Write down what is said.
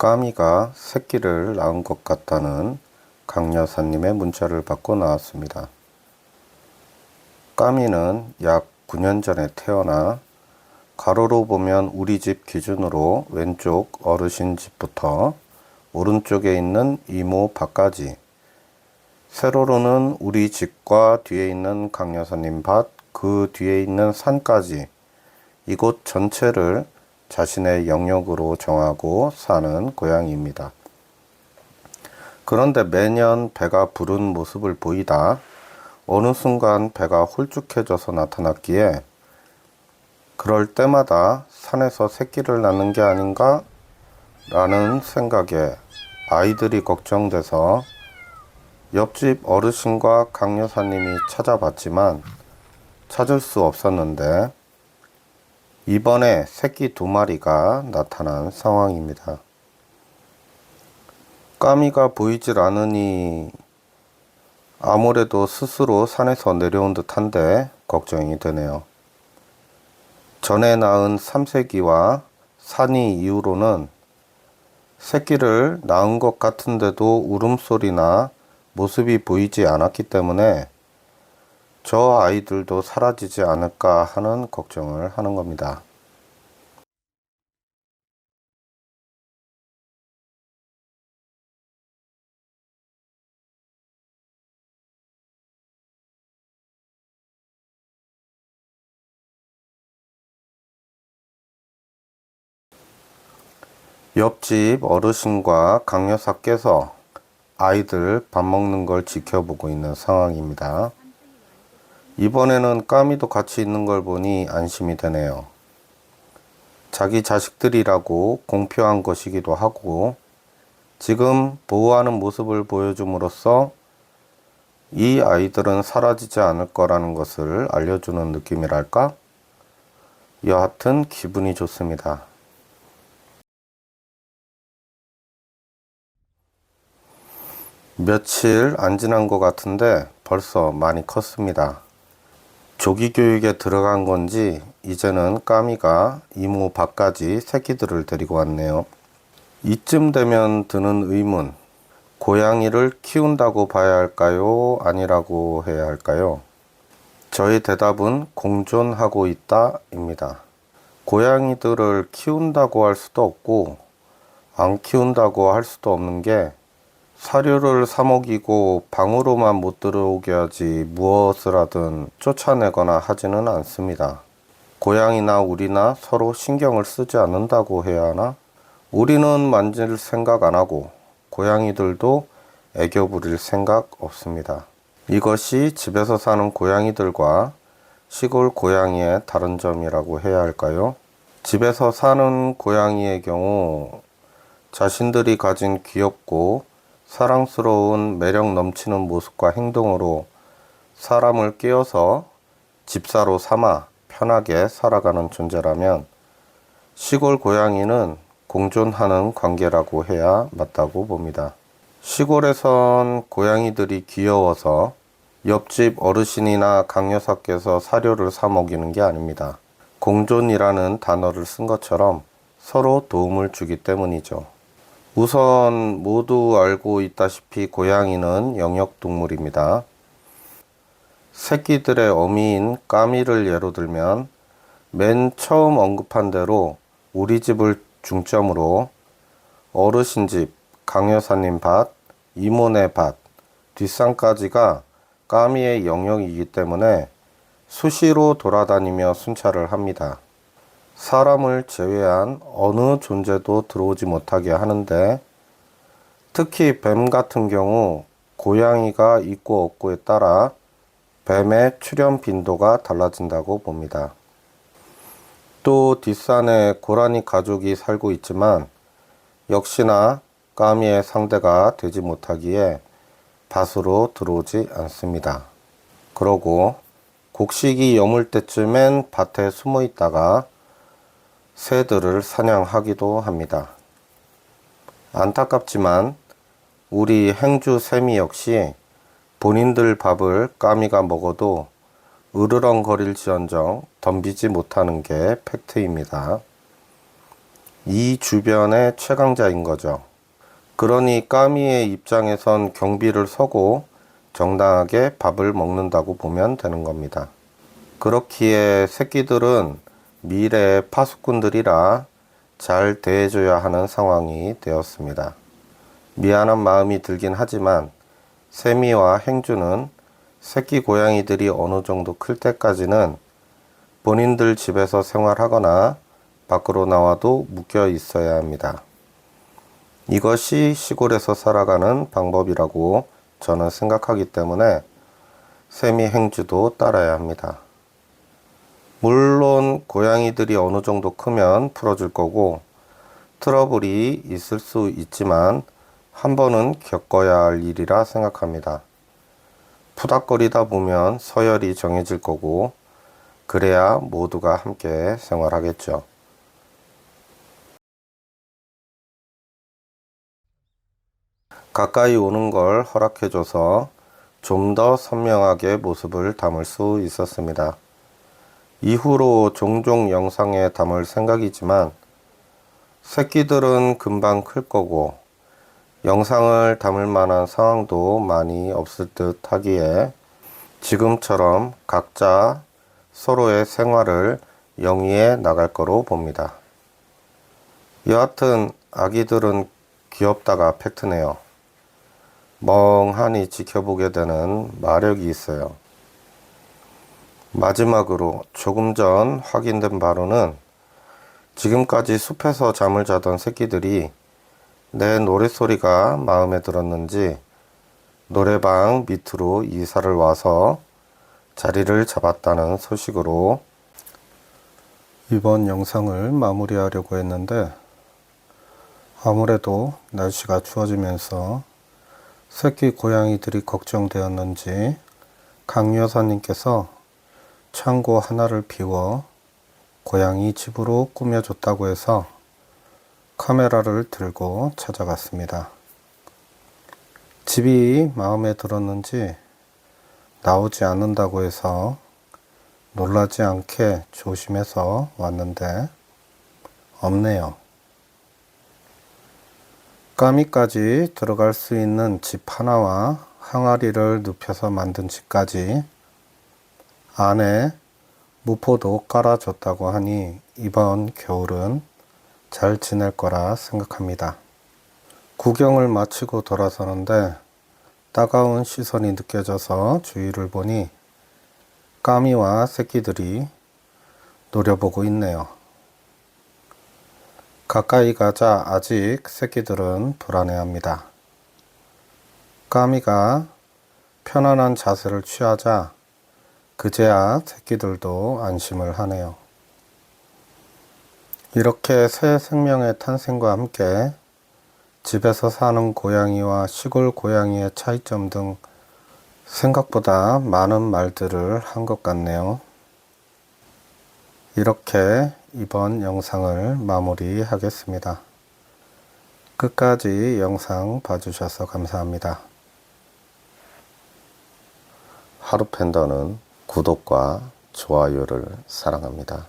까미가 새끼를 낳은 것 같다는 강 여사님의 문자를 받고 나왔습니다. 까미는 약 9년 전에 태어나 가로로 보면 우리 집 기준으로 왼쪽 어르신 집부터 오른쪽에 있는 이모 밭까지, 세로로는 우리 집과 뒤에 있는 강 여사님 밭, 그 뒤에 있는 산까지 이곳 전체를 자신의 영역으로 정하고 사는 고양이입니다. 그런데 매년 배가 부른 모습을 보이다 어느 순간 배가 홀쭉해져서 나타났기에 그럴 때마다 산에서 새끼를 낳는 게 아닌가 라는 생각에 아이들이 걱정돼서 옆집 어르신과 강 여사님이 찾아봤지만 찾을 수 없었는데 이번에 새끼 2마리가 나타난 상황입니다. 까미가 보이질 않으니 아무래도 스스로 산에서 내려온 듯한데 걱정이 되네요. 전에 낳은 3세기와 산이 이후로는 새끼를 낳은 것 같은데도 울음소리나 모습이 보이지 않았기 때문에 저 아이들도 사라지지 않을까 하는 걱정을 하는 겁니다. 옆집 어르신과 강 여사께서 아이들 밥 먹는 걸 지켜보고 있는 상황입니다. 이번에는 까미도 같이 있는 걸 보니 안심이 되네요. 자기 자식들이라고 공표한 것이기도 하고 지금 보호하는 모습을 보여줌으로써 이 아이들은 사라지지 않을 거라는 것을 알려주는 느낌이랄까? 여하튼 기분이 좋습니다. 며칠 안 지난 것 같은데 벌써 많이 컸습니다. 조기 교육에 들어간 건지 이제는 까미가 이모 밭까지 새끼들을 데리고 왔네요. 이쯤 되면 드는 의문, 고양이를 키운다고 봐야 할까요? 아니라고 해야 할까요? 저의 대답은 공존하고 있다 입니다. 고양이들을 키운다고 할 수도 없고 안 키운다고 할 수도 없는 게 사료를 사 먹이고 방으로만 못 들어오게 하지 무엇을 하든 쫓아내거나 하지는 않습니다. 고양이나 우리나 서로 신경을 쓰지 않는다고 해야 하나? 우리는 만질 생각 안 하고 고양이들도 애교 부릴 생각 없습니다. 이것이 집에서 사는 고양이들과 시골 고양이의 다른 점이라고 해야 할까요? 집에서 사는 고양이의 경우 자신들이 가진 귀엽고 사랑스러운 매력 넘치는 모습과 행동으로 사람을 깨워서 집사로 삼아 편하게 살아가는 존재라면 시골 고양이는 공존하는 관계라고 해야 맞다고 봅니다. 시골에선 고양이들이 귀여워서 옆집 어르신이나 강 여사께서 사료를 사 먹이는 게 아닙니다. 공존이라는 단어를 쓴 것처럼 서로 도움을 주기 때문이죠. 우선 모두 알고 있다시피 고양이는 영역동물입니다. 새끼들의 어미인 까미를 예로 들면 맨 처음 언급한 대로 우리 집을 중점으로 어르신 집, 강 여사님 밭, 이모네 밭, 뒷산까지가 까미의 영역이기 때문에 수시로 돌아다니며 순찰을 합니다. 사람을 제외한 어느 존재도 들어오지 못하게 하는데 특히 뱀 같은 경우 고양이가 있고 없고에 따라 뱀의 출현 빈도가 달라진다고 봅니다. 또 뒷산에 고라니 가족이 살고 있지만 역시나 까미의 상대가 되지 못하기에 밭으로 들어오지 않습니다. 그러고 곡식이 여물 때쯤엔 밭에 숨어 있다가 새들을 사냥하기도 합니다. 안타깝지만 우리 행주 새미 역시 본인들 밥을 까미가 먹어도 으르렁거릴지언정 덤비지 못하는 게 팩트입니다. 이 주변의 최강자인 거죠. 그러니 까미의 입장에선 경비를 서고 정당하게 밥을 먹는다고 보면 되는 겁니다. 그렇기에 새끼들은 미래의 파수꾼들이라 잘 대해줘야 하는 상황이 되었습니다. 미안한 마음이 들긴 하지만 세미와 행주는 새끼 고양이들이 어느 정도 클 때까지는 본인들 집에서 생활하거나 밖으로 나와도 묶여 있어야 합니다. 이것이 시골에서 살아가는 방법이라고 저는 생각하기 때문에 세미 행주도 따라야 합니다. 물론 고양이들이 어느 정도 크면 풀어줄 거고 트러블이 있을 수 있지만 한 번은 겪어야 할 일이라 생각합니다. 푸닥거리다 보면 서열이 정해질 거고 그래야 모두가 함께 생활하겠죠. 가까이 오는 걸 허락해줘서 좀 더 선명하게 모습을 담을 수 있었습니다. 이후로 종종 영상에 담을 생각이지만 새끼들은 금방 클 거고 영상을 담을 만한 상황도 많이 없을 듯 하기에 지금처럼 각자 서로의 생활을 영위해 나갈 거로 봅니다. 여하튼 아기들은 귀엽다가 팩트네요. 멍하니 지켜보게 되는 마력이 있어요. 마지막으로 조금 전 확인된 바로는 지금까지 숲에서 잠을 자던 새끼들이 내 노랫소리가 마음에 들었는지 노래방 밑으로 이사를 와서 자리를 잡았다는 소식으로 이번 영상을 마무리하려고 했는데 아무래도 날씨가 추워지면서 새끼 고양이들이 걱정되었는지 강 여사님께서 창고 하나를 비워 고양이 집으로 꾸며줬다고 해서 카메라를 들고 찾아갔습니다. 집이 마음에 들었는지 나오지 않는다고 해서 놀라지 않게 조심해서 왔는데 없네요. 까미까지 들어갈 수 있는 집 하나와 항아리를 눕혀서 만든 집까지 안에 무포도 깔아줬다고 하니 이번 겨울은 잘 지낼 거라 생각합니다. 구경을 마치고 돌아서는데 따가운 시선이 느껴져서 주위를 보니 까미와 새끼들이 노려보고 있네요. 가까이 가자 아직 새끼들은 불안해합니다. 까미가 편안한 자세를 취하자 그제야 새끼들도 안심을 하네요. 이렇게 새 생명의 탄생과 함께 집에서 사는 고양이와 시골 고양이의 차이점 등 생각보다 많은 말들을 한 것 같네요. 이렇게 이번 영상을 마무리하겠습니다. 끝까지 영상 봐주셔서 감사합니다. 하루팬더는 구독과 좋아요를 사랑합니다.